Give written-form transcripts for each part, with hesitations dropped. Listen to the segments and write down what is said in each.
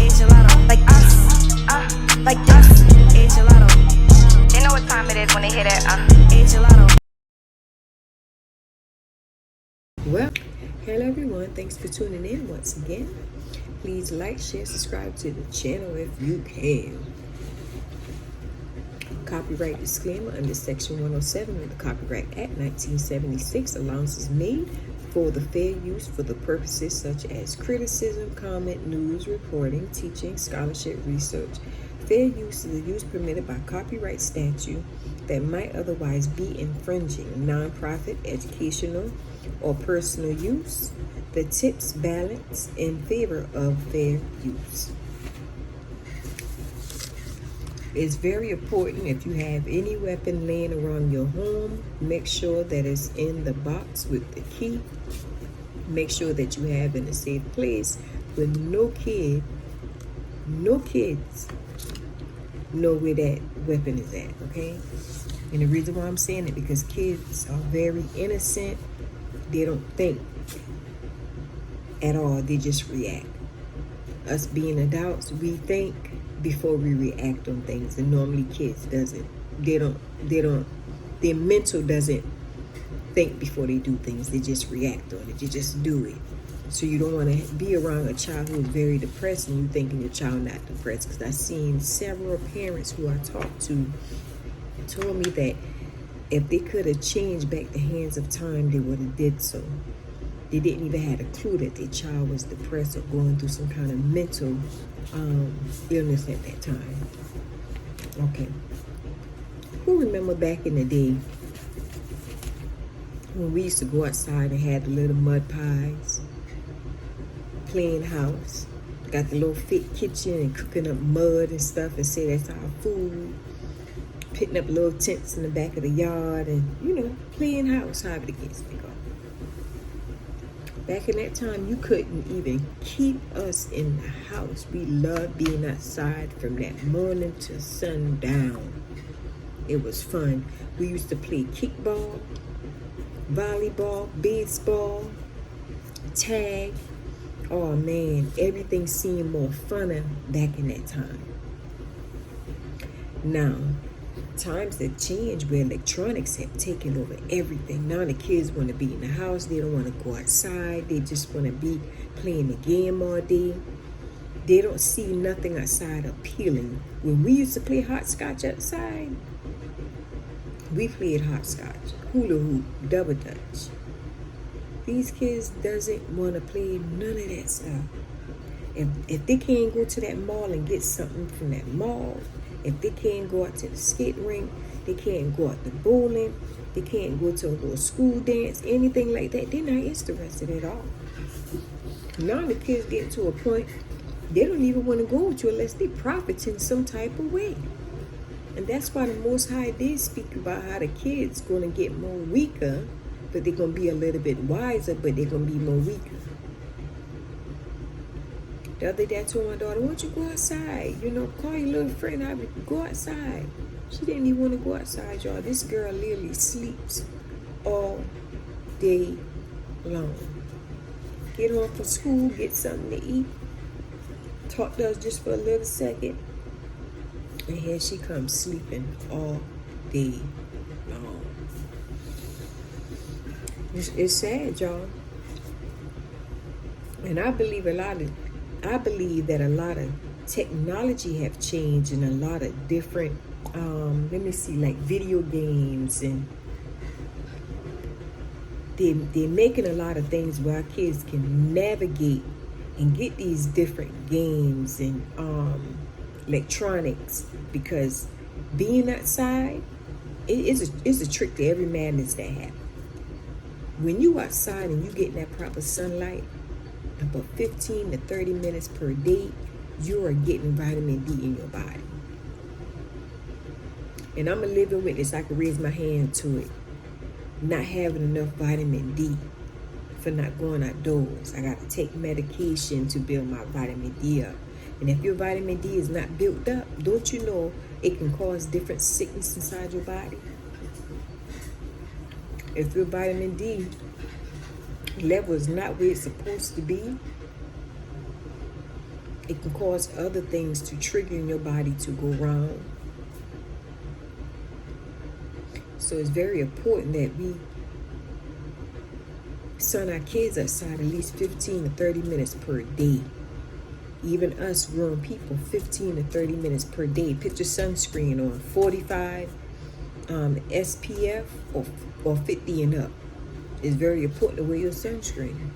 Gelato. Like this. Gelato. They know what time it is when they hear that. Gelato. Well, hello everyone. Thanks for tuning in once again. Please like, share, subscribe to the channel if you can. Copyright disclaimer under Section 107 of the Copyright Act 1976. Allowance is made for the fair use for the purposes such as criticism, comment, news, reporting, teaching, scholarship, research. Fair use is the use permitted by copyright statute that might otherwise be infringing nonprofit, educational, or personal use. The tips balance in favor of fair use. It's very important if you have any weapon laying around your home, make sure that it's in the box with the key. Make sure that you have in a safe place where no kids know where that weapon is at, okay? And the reason why I'm saying it, because kids are very innocent. They don't think at all, they just react. Us being adults, we think before we react on things, and normally kids doesn't. Their mental doesn't think before they do things. They just react on it. You just do it. So you don't want to be around a child who is very depressed and you thinking your child not depressed. Because I've seen several parents who I talked to told me that if they could have changed back the hands of time, they would have did so. They didn't even have a clue that their child was depressed or going through some kind of mental illness at that time. Okay. Who remember back in the day when we used to go outside and had the little mud pies, playing house, got the little fit kitchen and cooking up mud and stuff and say that's our food, putting up little tents in the back of the yard and, playing house, however the kids may go. Back in that time, you couldn't even keep us in the house. We loved being outside from that morning to sundown. It was fun. We used to play kickball, volleyball, baseball, tag. Oh man, everything seemed more funner back in that time. Now, times have changed where electronics have taken over everything. Now the kids want to be in the house. They don't want to go outside. They just want to be playing the game all day. They don't see nothing outside appealing. When we used to play hopscotch outside, we played hopscotch, hula hoop, double dutch. These kids doesn't want to play none of that stuff. If they can't go to that mall and get something from that mall, if they can't go out to the skate rink, they can't go out to bowling, they can't go to a little school dance, anything like that, they're not interested at all. Now the kids get to a point, they don't even want to go with you unless they profit in some type of way. And that's why the Most High did speak about how the kids going to get more weaker, but they're going to be a little bit wiser, but they're going to be more weaker. The other day I told my daughter, why don't you go outside? Call your little friend out, go outside. She didn't even want to go outside, y'all. This girl literally sleeps all day long. Get home from school, get something to eat, talk to us just for a little second, and here she comes sleeping all day long. It's sad, y'all. And I believe that a lot of technology have changed and a lot of different, like video games, and they're making a lot of things where our kids can navigate and get these different games and electronics, because being outside is a trick to every madness that happens. When you outside and you get that proper sunlight, about 15 to 30 minutes per day, you are getting vitamin D in your body. And I'm a living witness. I can raise my hand to it. Not having enough vitamin D for not going outdoors. I got to take medication to build my vitamin D up. And if your vitamin D is not built up, don't you know it can cause different sickness inside your body? If your vitamin D level is not where it's supposed to be, It can cause other things to trigger in your body to go wrong. So it's very important that we send our kids outside at least 15 to 30 minutes per day. Even us grown people, 15 to 30 minutes per day. Put your sunscreen on, 45 SPF or 50 and up. It's very important to wear your sunscreen.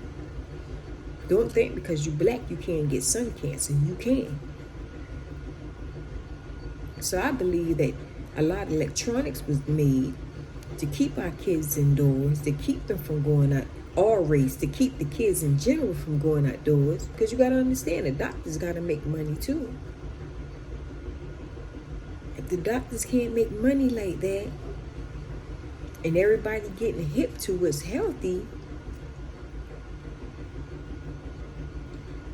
Don't think because you're black you can't get sun cancer. You can. So I believe that a lot of electronics was made to keep our kids indoors, to keep them from going out, or race, to keep the kids in general from going outdoors. Because you got to understand, the doctors got to make money too. If the doctors can't make money like that, and everybody getting hip to what's healthy,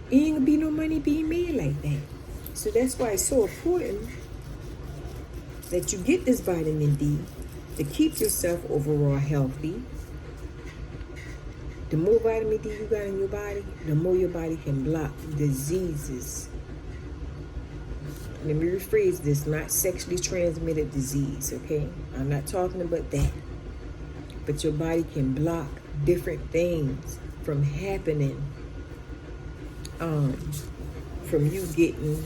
ain't gonna be no money being made like that. So that's why it's so important that you get this vitamin D to keep yourself overall healthy. The more vitamin D you got in your body, the more your body can block diseases. Let me rephrase this, not sexually transmitted disease, okay? I'm not talking about that. But your body can block different things from happening, from you getting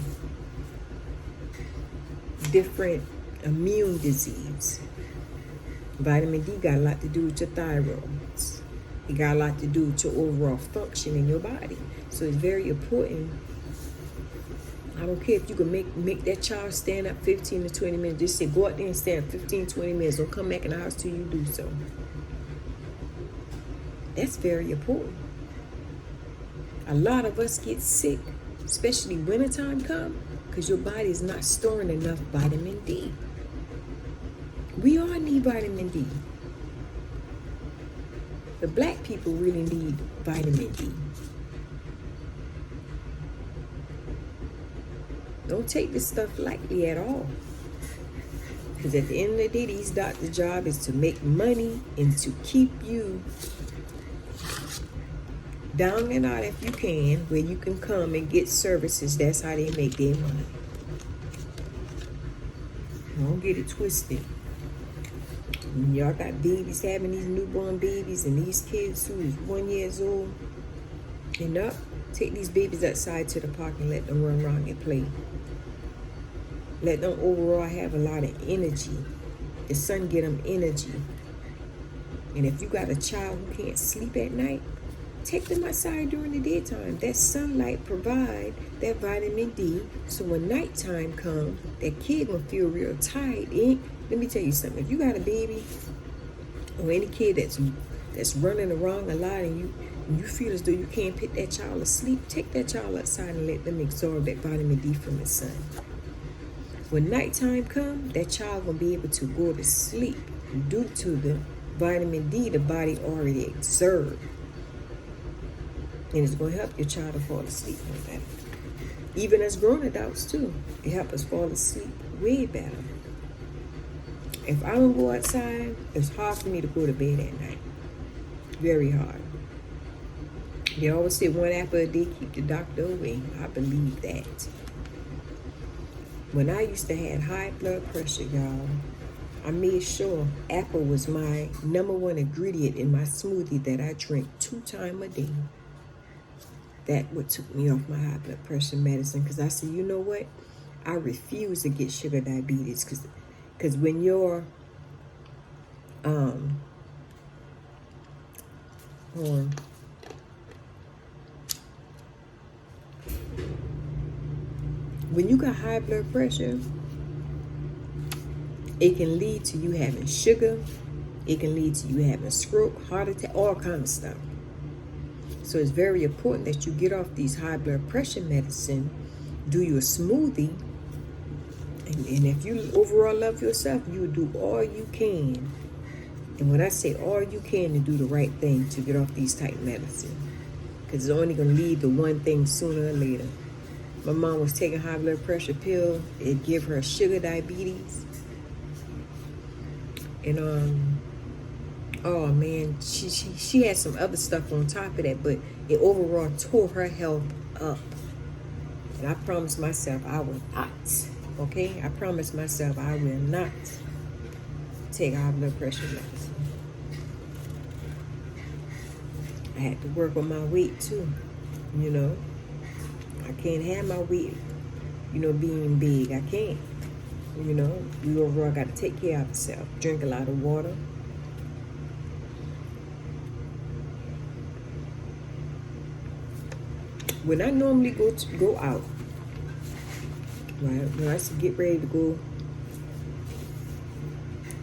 different immune disease. Vitamin D got a lot to do with your thyroid. It got a lot to do with your overall function in your body. So it's very important. I don't care if you can make that child stand up 15 to 20 minutes. Just say, go out there and stand up 15, 20 minutes. Don't come back in the house till you do so. That's very important. A lot of us get sick, especially wintertime come, because your body is not storing enough vitamin D. We all need vitamin D. The black people really need vitamin D. Don't take this stuff lightly at all. Because at the end of the day, these doctors' job is to make money and to keep you down and out if you can, where you can come and get services. That's how they make their money. Don't get it twisted. When y'all got babies, having these newborn babies and these kids who is 1 year old and up, take these babies outside to the park and let them run around and play. Let them overall have a lot of energy. The sun get them energy. And if you got a child who can't sleep at night, take them outside during the daytime. That sunlight provide that vitamin D. So when nighttime comes, that kid will feel real tired. Let me tell you something. If you got a baby or any kid that's running around a lot and you feel as though you can't put that child to sleep, take that child outside and let them absorb that vitamin D from the sun. When nighttime comes, that child will be able to go to sleep due to the vitamin D the body already absorbed. And it's going to help your child to fall asleep like that. Even as grown adults too, it helps us fall asleep way better. If I don't go outside, it's hard for me to go to bed at night. Very hard. They always say 1 apple a day keep the doctor away. I believe that. When I used to have high blood pressure, y'all, I made sure apple was my #1 ingredient in my smoothie that I drink 2 times a day. That what took me off my high blood pressure medicine, because I said, you know what? I refuse to get sugar diabetes, because when you're when you got high blood pressure, it can lead to you having sugar. It can lead to you having stroke, heart attack, all kinds of stuff. So it's very important that you get off these high blood pressure medicine, do your smoothie, and if you overall love yourself, you will do all you can. And when I say all you can, to do the right thing to get off these type medicine, because it's only going to lead to one thing sooner or later. My mom was taking high blood pressure pill. It gave her sugar diabetes. And oh man, she had some other stuff on top of that, but it overall tore her health up. And I promised myself I will not. Okay? I promised myself I will not take high blood pressure medicine. I had to work on my weight too. You know, I can't have my weight, being big. I can't. We overall got to take care of ourselves. Drink a lot of water. When I normally go out, right, when I get ready to go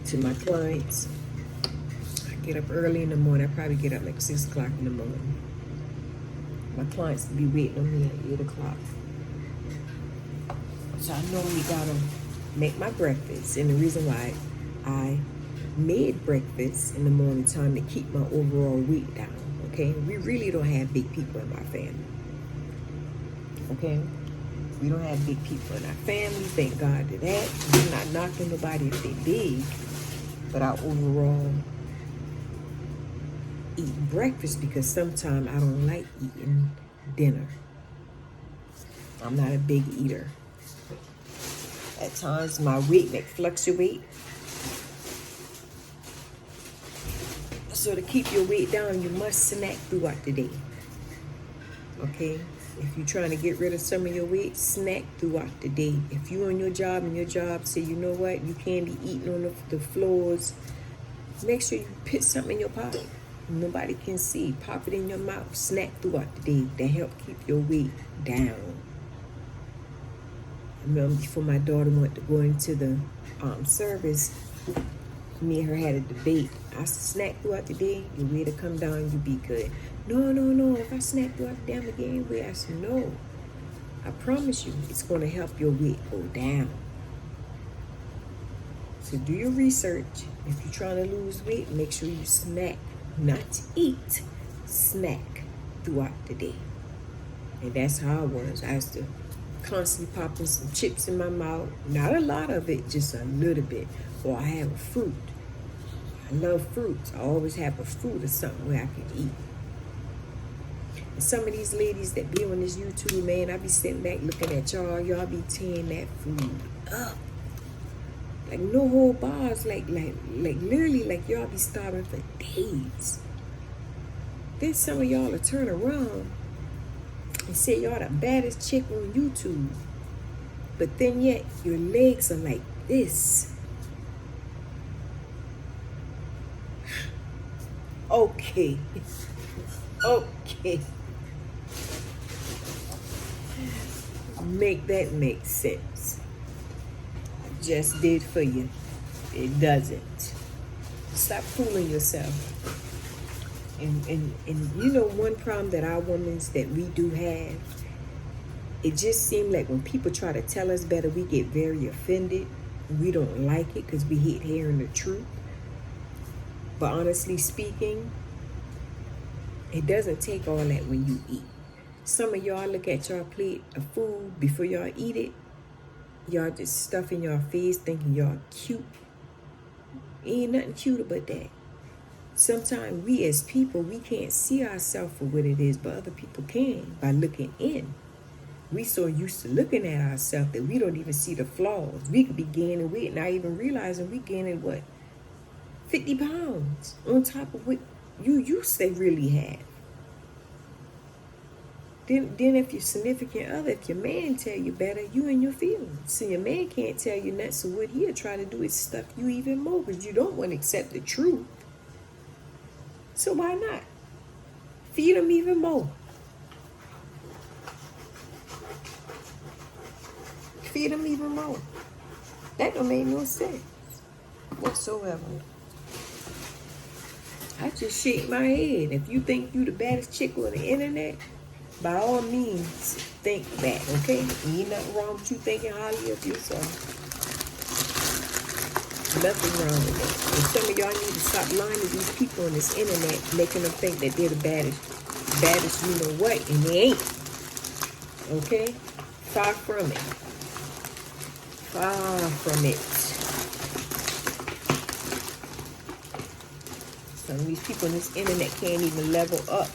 to my clients, I get up early in the morning. I probably get up like 6 o'clock in the morning. My clients be waiting on me at 8 o'clock. So I normally gotta make my breakfast. And the reason why I made breakfast in the morning time to keep my overall weight down. Okay? We really don't have big people in my family. Okay? We don't have big people in our family. Thank God to that. We're not knocking nobody if they big. But I overall eat breakfast because sometimes I don't like eating dinner. I'm not a big eater. At times my weight may fluctuate. So to keep your weight down, you must snack throughout the day. Okay? If you're trying to get rid of some of your weight, snack throughout the day. If you're on your job and your job say, you know what, you can't be eating on the floors, make sure you put something in your pocket. Nobody can see. Pop it in your mouth. Snack throughout the day. That help keep your weight down. I remember before my daughter went to go into the service, me and her had a debate. I said, snack throughout the day, your weight will come down, you be good. No. If I snack throughout the day, I'm going to gain weight. I said, no. I promise you, it's going to help your weight go down. So do your research. If you're trying to lose weight, make sure you snack. Not eat, snack throughout the day. And that's how I was. I used to constantly popping some chips in my mouth. Not a lot of it, just a little bit. Or I have a fruit. I love fruits. I always have a fruit or something where I can eat. And some of these ladies that be on this YouTube, man, I be sitting back looking at y'all. Y'all be tearing that food up. Like no whole bars, like literally like y'all be starving for days. Then some of y'all will turn around and say y'all the baddest chick on YouTube. But then yet your legs are like this. Okay. Make that make sense. Just did for you. It doesn't. Stop fooling yourself. And one problem that our women that we do have, it just seems like when people try to tell us better, we get very offended. We don't like it because we hate hearing the truth. But honestly speaking, it doesn't take all that when you eat. Some of y'all look at your plate of food before y'all eat it. Y'all just stuffing your face thinking y'all cute. Ain't nothing cuter but that. Sometimes we as people, we can't see ourselves for what it is, but other people can by looking in. We so used to looking at ourselves that we don't even see the flaws. We could be gaining weight, not even realizing we gaining 50 pounds on top of what you used to really have. Then if your significant other, if your man tell you better, you in your feelings. So your man can't tell you nothing, so what he'll try to do is stuff you even more because you don't want to accept the truth. So why not? Feed him even more. Feed him even more. That don't make no sense whatsoever. I just shake my head. If you think you the baddest chick on the internet, by all means, think that, okay? Ain't nothing wrong with you thinking highly of yourself. Nothing wrong with that. And some of y'all need to stop lying to these people on this internet, making them think that they're the baddest you know what, and they ain't. Okay? Far from it. Far from it. Some of these people on this internet can't even level up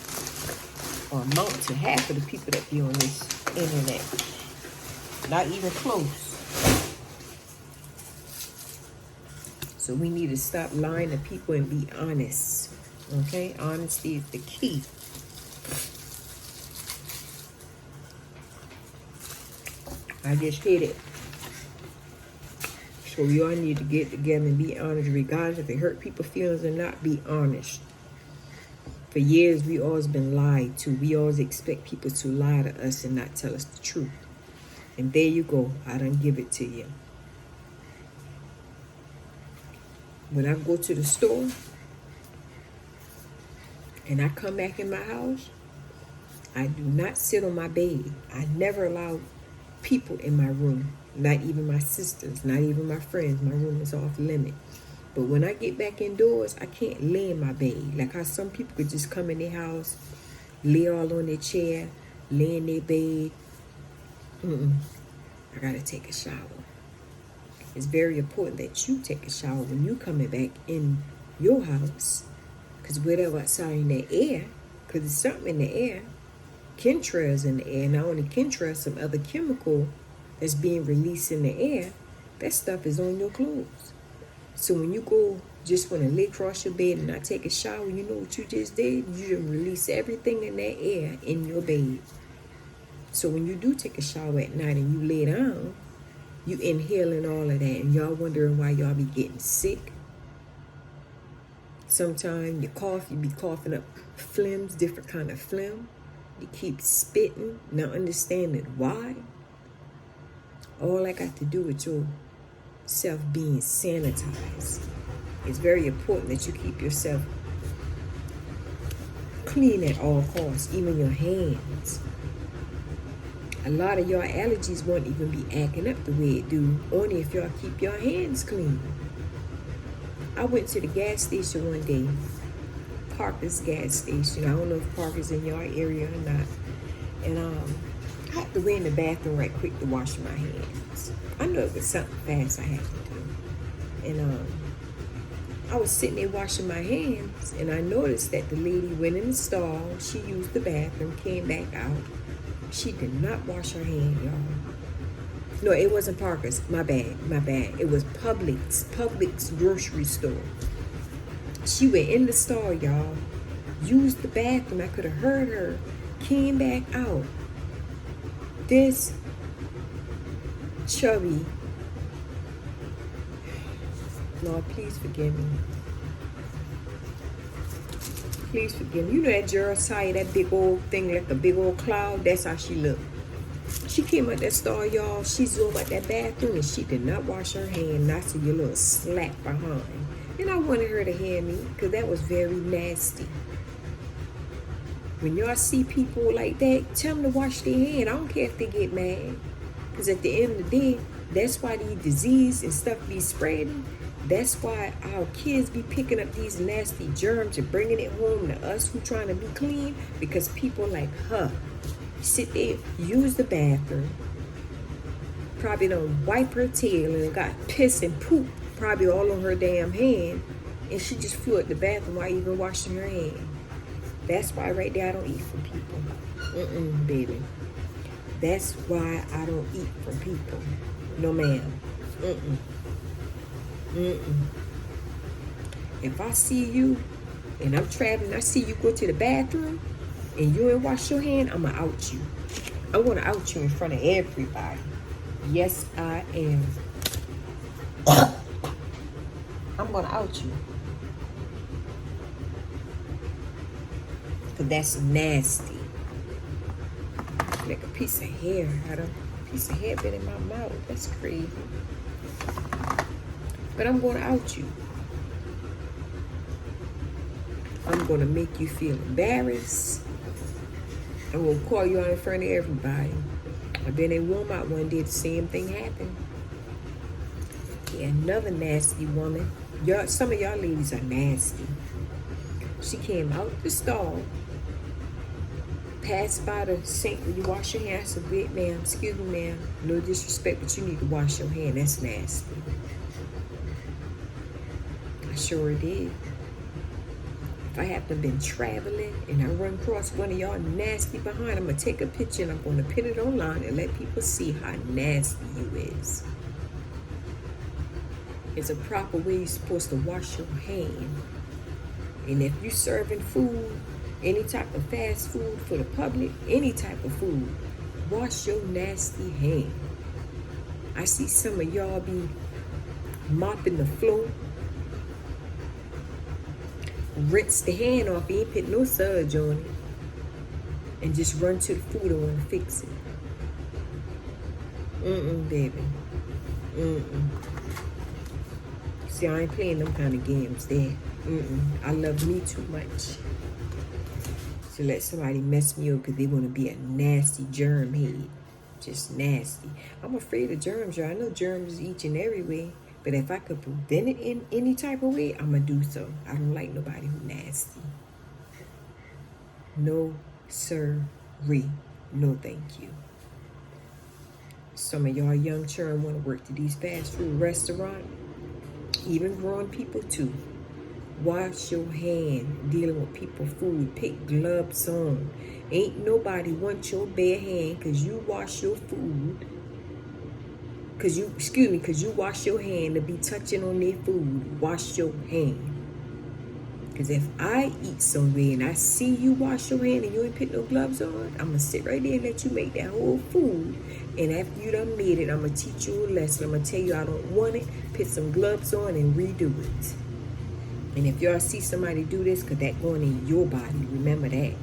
or amount to half of the people that be on this internet. Not even close. So we need to stop lying to people and be honest. Okay? Honesty is the key. I just hit it. So we all need to get together and be honest, regardless if it hurt people's feelings or not. Be honest. For years, we always been lied to. We always expect people to lie to us and not tell us the truth. And there you go. I done give it to you. When I go to the store and I come back in my house, I do not sit on my bed. I never allow people in my room. Not even my sisters, not even my friends. My room is off limit. But when I get back indoors, I can't lay in my bed. Like how some people could just come in their house, lay all on their chair, lay in their bed. I gotta take a shower. It's very important that you take a shower when you coming back in your house. Because whatever outside in the air, because there's something in the air, chemtrails in the air. Not only chemtrails, some other chemical that's being released in the air, that stuff is on your clothes. So when you go, just want to lay across your bed and not take a shower, you know what you just did? You just release everything in that air in your bed. So when you do take a shower at night and you lay down, you inhaling all of that, and y'all wondering why y'all be getting sick. Sometimes you cough, you be coughing up phlegms, different kind of phlegm. You keep spitting, not understanding why. All I got to do with yourself being sanitized. It's very important that you keep yourself clean at all costs, even your hands. A lot of your allergies won't even be acting up the way it do, only if y'all keep your hands clean. I went to the gas station one day, Parker's gas station. I don't know if Parker's in your area or not. And I had to go in the bathroom right quick to wash my hands. I know it was something fast I had to do. And I was sitting there washing my hands, and I noticed that the lady went in the stall, she used the bathroom, came back out. She did not wash her hand, y'all. No, it wasn't Parker's. My bad. It was Publix grocery store. She went in the stall, y'all, used the bathroom. I could have heard her. Came back out. This chubby, Lord, please forgive me. Please forgive me. You know that Jeremiah, that big old thing, like a big old cloud? That's how she looked. She came out that store, y'all. She zoomed out that bathroom and she did not wash her hand. Not to your little slap behind. And I wanted her to hear me because that was very nasty. When y'all see people like that, tell them to wash their hand. I don't care if they get mad. Because at the end of the day, that's why these disease and stuff be spreading. That's why our kids be picking up these nasty germs and bringing it home to us who trying to be clean. Because people like her sit there, use the bathroom, probably don't wipe her tail and got piss and poop probably all on her damn hand, and she just flew at the bathroom while even washing her hand. That's why right there I don't eat from people. Baby. That's why I don't eat from people. No, ma'am. If I see you and I'm traveling, I see you go to the bathroom and you ain't wash your hand, I'm gonna out you. I'm gonna out you in front of everybody. Yes, I am. I'm gonna out you. Cause that's nasty. Like a piece of hair. A piece of hair been in my mouth. That's crazy. But I'm gonna out you. I'm gonna make you feel embarrassed. I'm gonna call you out in front of everybody. I've been in Walmart one day, the same thing happened. Yeah, another nasty woman. Y'all, some of y'all ladies are nasty. She came out the stall, passed by the sink where you wash your hands. I said, wait, ma'am, excuse me, ma'am. No disrespect, but you need to wash your hand. That's nasty. I sure did. If I happen to been traveling and I run across one of y'all nasty behind, I'm going to take a picture and I'm going to put it online and let people see how nasty you is. There's a proper way you're supposed to wash your hand. And if you serving food, any type of fast food for the public, any type of food, wash your nasty hand. I see some of y'all be mopping the floor. Rinse the hand off, you ain't put no suds on it. And just run to the food and want to fix it. Baby. See, I ain't playing them kind of games there. I love me too much to let somebody mess me up because they want to be a nasty germ head. Just nasty. I'm afraid of germs, y'all. I know germs is each and every way. But if I could prevent it in any type of way, I'm going to do so. I don't like nobody who nasty. No, sir-ree. No, thank you. Some of y'all young children want to work to these fast food restaurants. Even grown people too. Wash your hand dealing with people's food. Put gloves on. Ain't nobody want your bare hand because you wash your food. Because you wash your hand to be touching on their food. Wash your hand. Because if I eat somewhere and I see you wash your hand and you ain't put no gloves on, I'm going to sit right there and let you make that whole food. And after you done made it, I'm going to teach you a lesson. I'm going to tell you I don't want it. Put some gloves on and redo it. And if y'all see somebody do this, because that going in your body, remember that.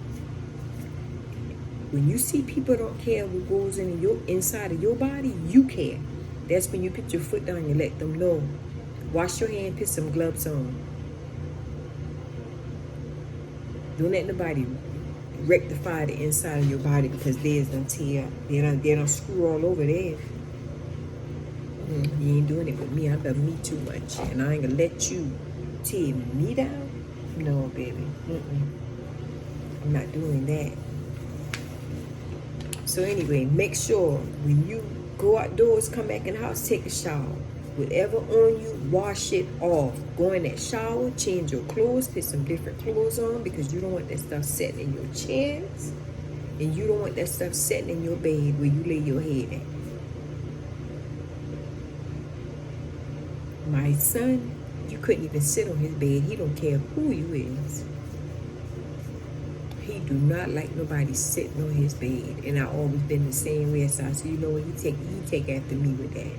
When you see people don't care what goes in your inside of your body, you care. That's when you put your foot down and let them know. Wash your hand, put some gloves on. Don't let nobody rectify the inside of your body because theirs done tear. They done screw all over there. You ain't doing it with me. I love me too much. And I ain't gonna let you tear me down. No, baby. I'm not doing that. So anyway, make sure when you go outdoors, come back in the house, take a shower. Whatever on you, wash it off. Go in that shower, change your clothes, put some different clothes on because you don't want that stuff sitting in your chairs. And you don't want that stuff sitting in your bed where you lay your head at. My son, you couldn't even sit on his bed. He don't care who you is. He do not like nobody sitting on his bed. And I always been the same way. So you know what, he take after me with that.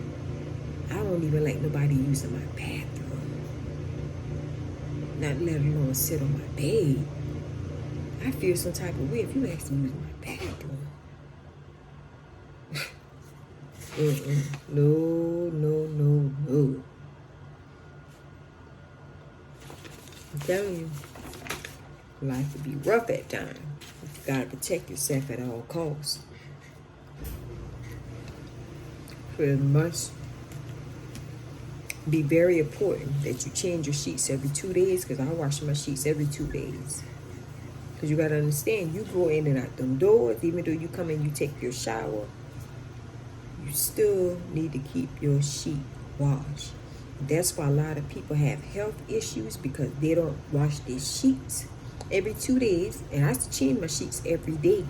I don't even like nobody using my bathroom. Not let alone sit on my bed. I feel some type of way if you ask me to use my bathroom. No. I'm telling you, life would be rough at times. You gotta protect yourself at all costs. It must be very important that you change your sheets every 2 days, because I wash my sheets every 2 days. Because you gotta understand, you go in and out them doors, even though you come in, you take your shower, you still need to keep your sheet washed. That's why a lot of people have health issues, because they don't wash their sheets every 2 days. And I have to change my sheets every day.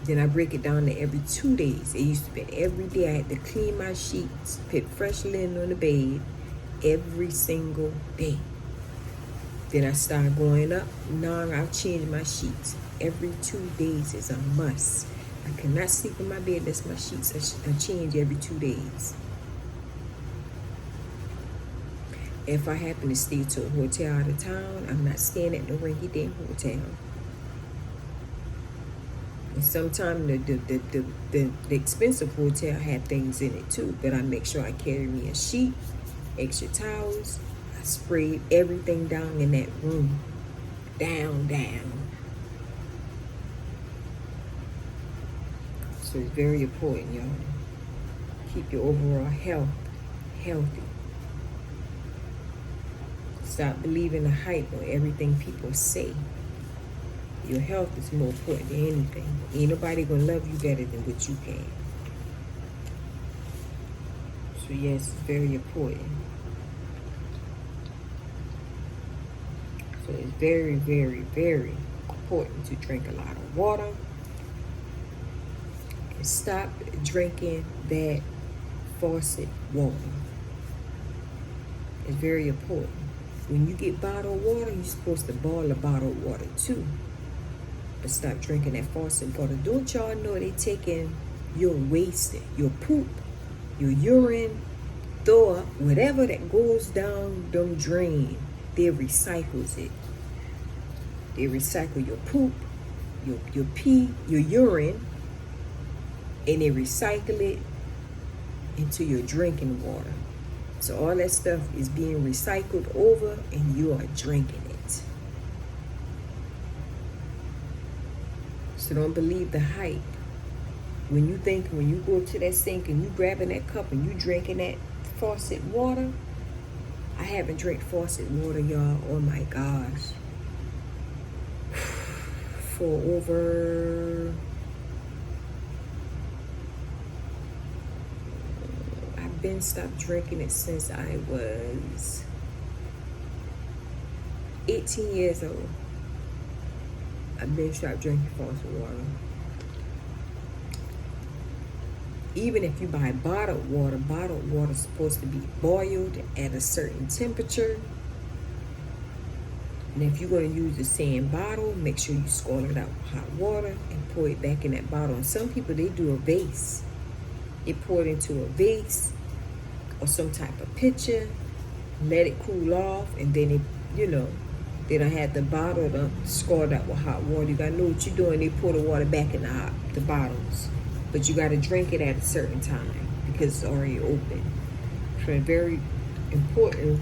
Then I break it down to every 2 days. It used to be every day I had to clean my sheets, put fresh linen on the bed every single day. Then I started going up. Now I'll change my sheets. Every 2 days is a must. I cannot sleep in my bed unless my sheets are changed every 2 days. If I happen to stay to a hotel out of town, I'm not staying at no rinky-dink hotel. And sometimes the expensive hotel had things in it too, but I make sure I carry me a sheet, extra towels. I spray everything down in that room. Down. So it's very important, y'all. Keep your overall health healthy. Stop believing the hype on everything people say. Your health is more important than anything. Ain't nobody gonna love you better than what you can. So yes, it's very important. So it's very, very, very important to drink a lot of water and stop drinking that faucet water. It's very important. When you get bottled water, you're supposed to boil the bottled water too. But stop drinking that faucet water. Don't y'all know they taking your waste, your poop, your urine, throw up, whatever that goes down them drain, they recycles it. They recycle your poop, your pee, your urine, and they recycle it into your drinking water. So all that stuff is being recycled over and you are drinking it. So don't believe the hype. When you go to that sink and you grabbing that cup and you drinking that faucet water, I haven't drank faucet water, y'all, oh my gosh, for over, I've been stopped drinking it since I was 18 years old. I've been stopped drinking faucet water. Even if you buy bottled water is supposed to be boiled at a certain temperature. And if you're going to use the same bottle, make sure you scald it out with hot water and pour it back in that bottle. And some people, they do a vase. They pour it into a vase or some type of pitcher, let it cool off, and then they don't have the bottle scald out with hot water. You got to know what you're doing. They pour the water back in the bottles. But you got to drink it at a certain time because it's already open. So it's very important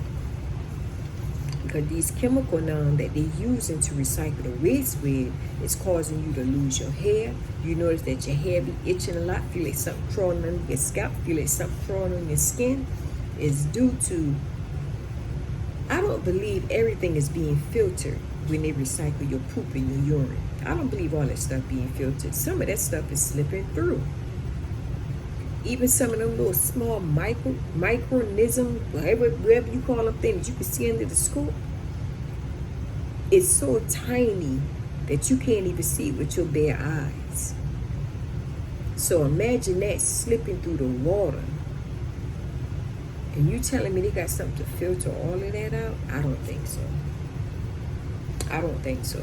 because these chemical now that they're using to recycle the waste with is causing you to lose your hair. You notice that your hair be itching a lot, feel like something crawling under your scalp, feel like something crawling on your skin. Is due to, I don't believe everything is being filtered when they recycle your poop and your urine. I don't believe all that stuff being filtered. Some of that stuff is slipping through. Even some of them little small microorganisms, whatever you call them, things you can see under the scoop, it's so tiny that you can't even see it with your bare eyes. So imagine that slipping through the water. And you telling me they got something to filter all of that out? I don't think so. I don't think so.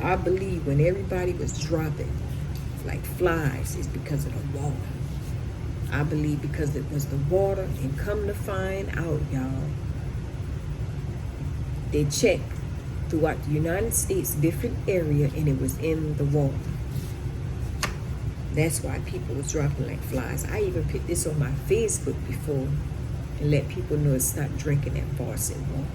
I believe when everybody was dropping like flies, it's because of the water. I believe because it was the water, and come to find out, y'all, they checked throughout the United States, different area, and it was in the water. That's why people was dropping like flies. I even put this on my Facebook before and let people know to stop drinking that faucet water.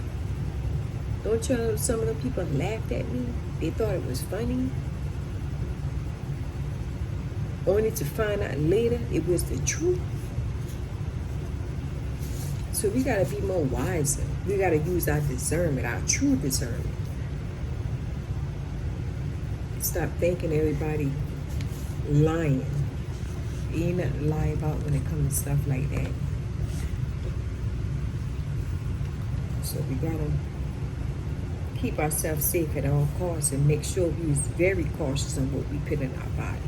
Don't you know some of the people laughed at me? They thought it was funny. Only to find out later it was the truth. So we got to be more wiser. We got to use our discernment, our true discernment. Stop thinking everybody lying. Ain't nothing to lie about when it comes to stuff like that. So we got to keep ourselves safe at all costs and make sure we is very cautious on what we put in our body.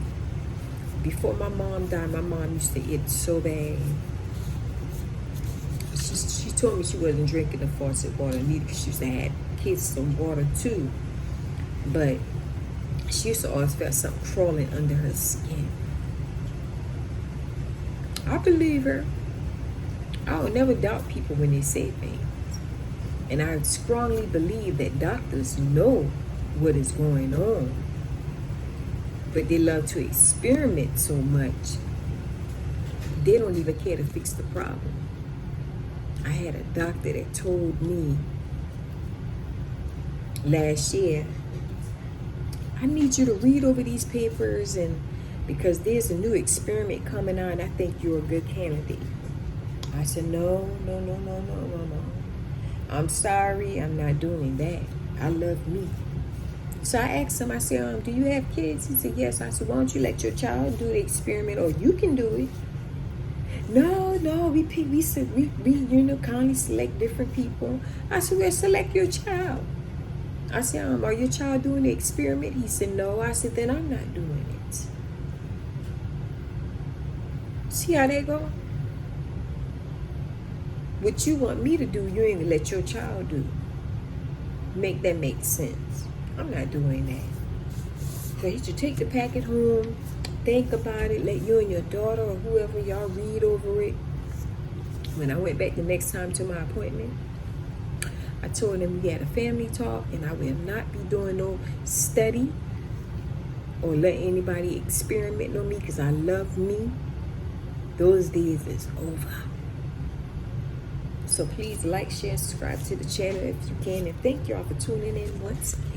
Before my mom died, my mom used to eat so bad. She told me she wasn't drinking the faucet water neither because she used to have kids some water too. But she used to always feel something crawling under her skin. I believe her. I will never doubt people when they say things. And I strongly believe that doctors know what is going on. But they love to experiment so much, they don't even care to fix the problem. I had a doctor that told me last year, I need you to read over these papers, and because there's a new experiment coming on, I think you're a good candidate. I said, no. I'm sorry, I'm not doing that. I love me. So I asked him, I said, do you have kids? He said, yes. I said, why don't you let your child do the experiment, or you can do it. No, we pick, we kindly select different people. I said, well, select your child. I said, are your child doing the experiment? He said, no. I said, then I'm not doing it. See how they go? What you want me to do, you ain't gonna let your child do. Make that make sense. I'm not doing that. So he should take the packet home, think about it, let you and your daughter or whoever y'all read over it. When I went back the next time to my appointment, I told him we had a family talk and I will not be doing no study or let anybody experiment on me because I love me. Those days is over. So please like, share, subscribe to the channel if you can. And thank y'all for tuning in once again.